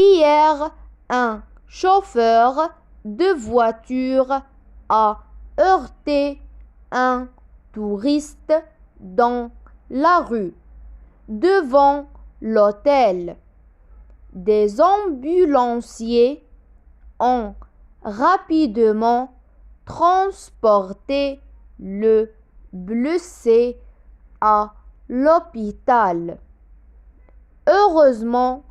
Hier, un chauffeur de voiture a heurté un touriste dans la rue, devant l'hôtel. Des ambulanciers ont rapidement transporté le blessé à l'hôpital. Heureusement,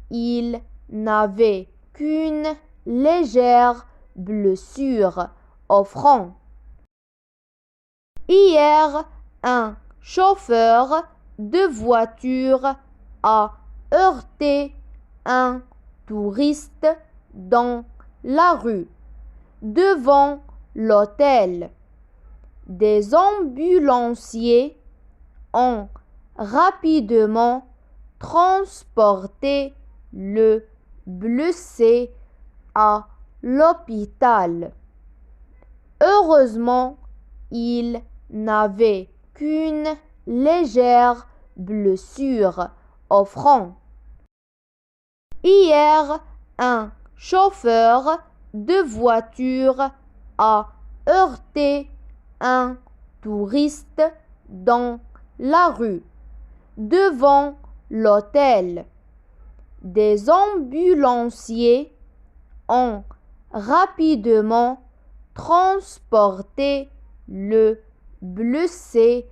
il n'avait qu'une légère blessure au front. Hier, un chauffeur de voiture a heurté un touriste dans la rue, devant l'hôtel. Des ambulanciers ont rapidement transporté le blessé à l'hôpital. Heureusement, il n'avait qu'une légère blessure au front. Hier, un chauffeur de voiture a heurté un touriste dans la rue, devant l'hôtel. Des ambulanciers ont rapidement transporté le blessé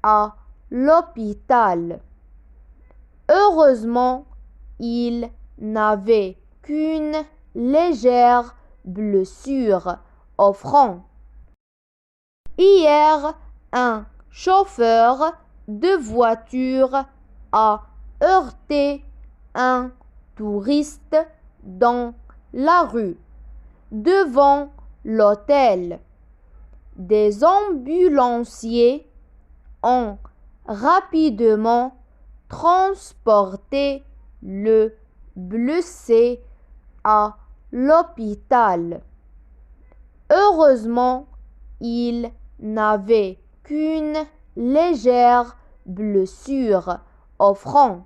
à l'hôpital. Heureusement, il n'avait qu'une légère blessure au front. Hier, un chauffeur de voiture a heurté un touriste dans la rue, devant l'hôtel. Des ambulanciers ont rapidement transporté le blessé à l'hôpital. Heureusement, il n'avait qu'une légère blessure au front.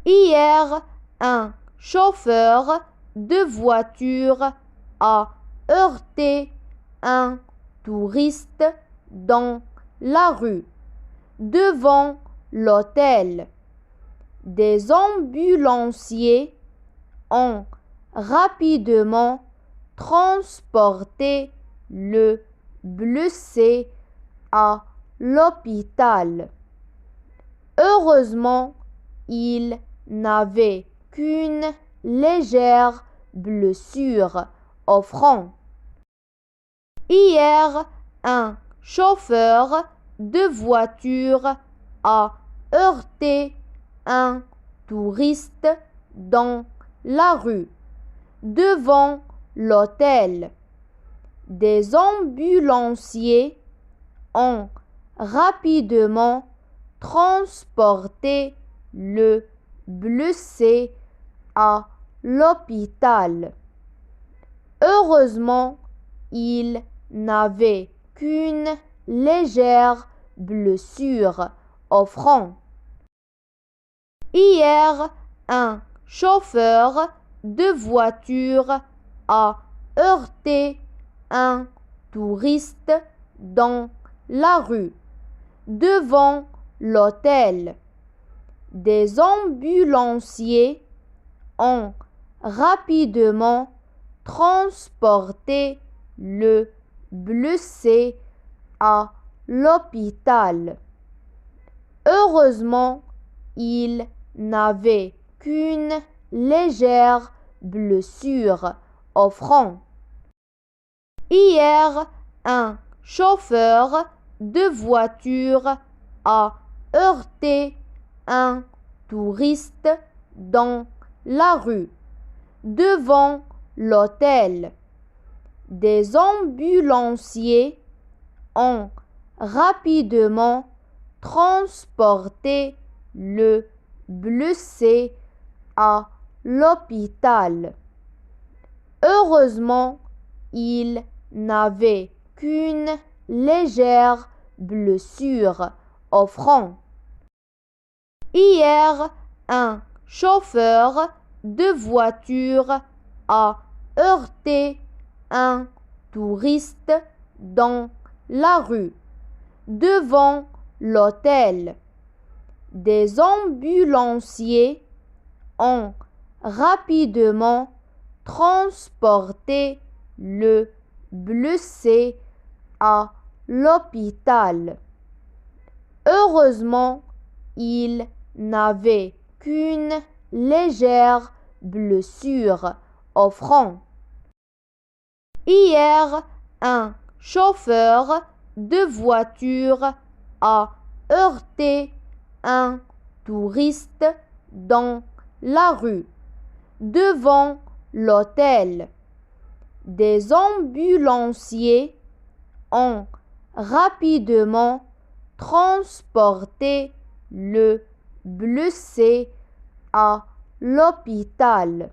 Hier, un chauffeur de voiture a heurté un touriste dans la rue, devant l'hôtel. Des ambulanciers ont rapidement transporté le blessé à l'hôpital. Heureusement, il n'avait qu'une légère blessure au front. Hier, un chauffeur de voiture a heurté un touriste dans la rue, devant l'hôtel. Des ambulanciers ont rapidement transporté le blessé à l'hôpital. Heureusement, il n'avait qu'une légère blessure au front. Hier, un chauffeur de voiture a heurté un touriste dans la rue, devant l'hôtel. Des ambulanciers ont rapidement transporté le blessé à l'hôpital. Heureusement, il n'avait qu'une légère blessure au front. Hier, un chauffeur de voiture a heurté un touriste dans la rue, devant l'hôtel. Des ambulanciers ont rapidement transporté le blessé à l'hôpital. Heureusement, il n'avait qu'une légère blessure au front. Hier, un chauffeur de voiture a heurté un touriste dans la rue, devant l'hôtel. Des ambulanciers ont rapidement transporté le blessé à l'hôpital. Heureusement, il n'avait qu'une légère blessure au front. Hier, un chauffeur de voiture a heurté un touriste dans la rue, devant l'hôtel. Des ambulanciers ont rapidement transporté le blessé à l'hôpital.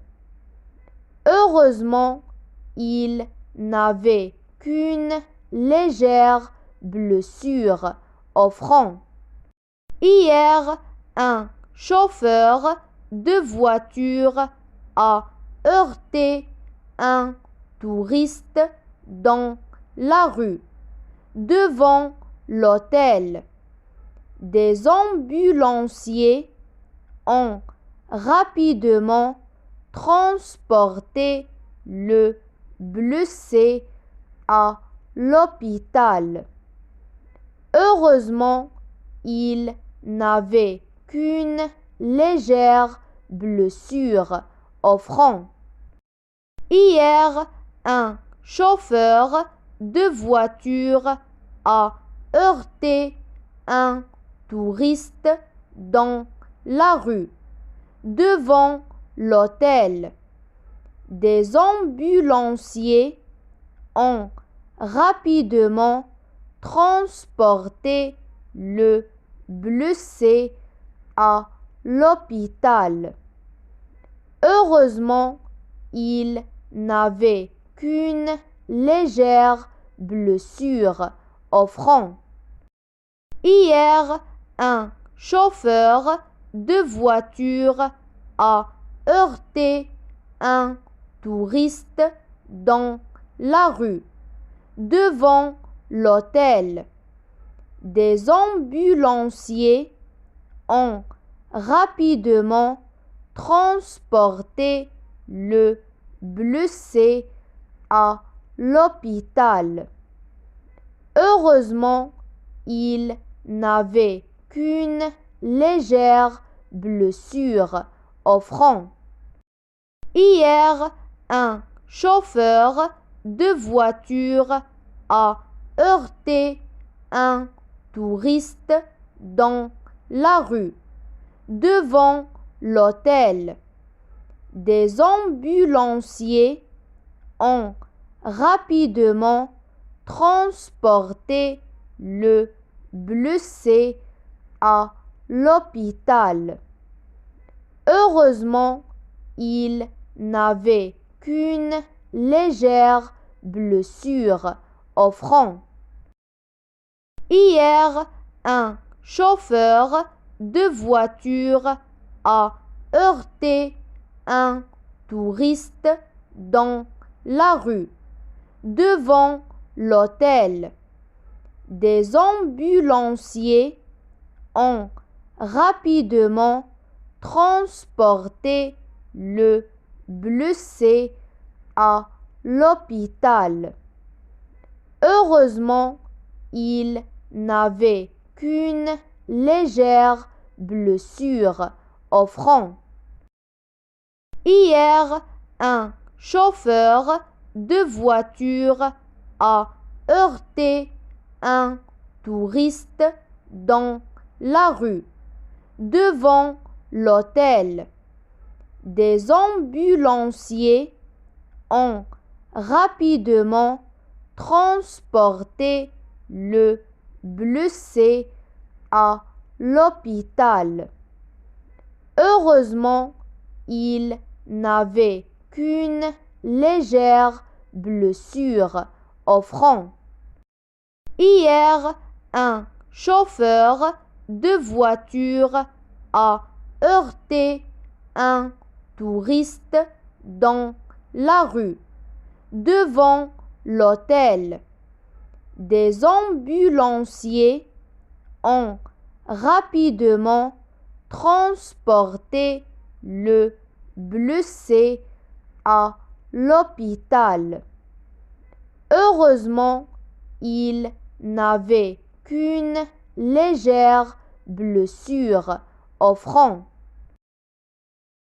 Heureusement, il n'avait qu'une légère blessure au front. Hier, un chauffeur de voiture a heurté un touriste dans la rue, devant l'hôtel. Des ambulanciers ont rapidement transporté le blessé à l'hôpital. Heureusement, il n'avait qu'une légère blessure au front. Hier, un chauffeur de voiture a heurté un touriste dans la rue, devant l'hôtel. Des ambulanciers ont rapidement transporté le blessé à l'hôpital. Heureusement, il n'avait qu'une légère blessure au front. Hier, un chauffeur de voiture a heurté un touriste dans la rue, devant l'hôtel. Des ambulanciers ont rapidement transporté le blessé à l'hôpital. Heureusement, il n'avait qu'une légère blessure au front. Hier, un chauffeur de voiture a heurté un touriste dans la rue, devant l'hôtel. Des ambulanciers ont rapidement transporté le blessé à l'hôpital. Heureusement, il n'avait qu'une légère blessure au front. Hier, un chauffeur de voiture a heurté un touriste dans la rue, devant l'hôtel. Des ambulanciers ont rapidement transporté le blessé à l'hôpital. Heureusement, il n'avait qu'une légère blessure au front. Hier, un chauffeur de voiture a heurté un touriste dans la rue, devant l'hôtel. Des ambulanciers ont rapidement transporté le blessé à l'hôpital. Heureusement, il n'avait qu'une légère blessure au front. Hier, un chauffeur de voiture a heurté un touristes dans la rue, devant l'hôtel. Des ambulanciers ont rapidement transporté le blessé à l'hôpital. Heureusement, il n'avait qu'une légère blessure au front.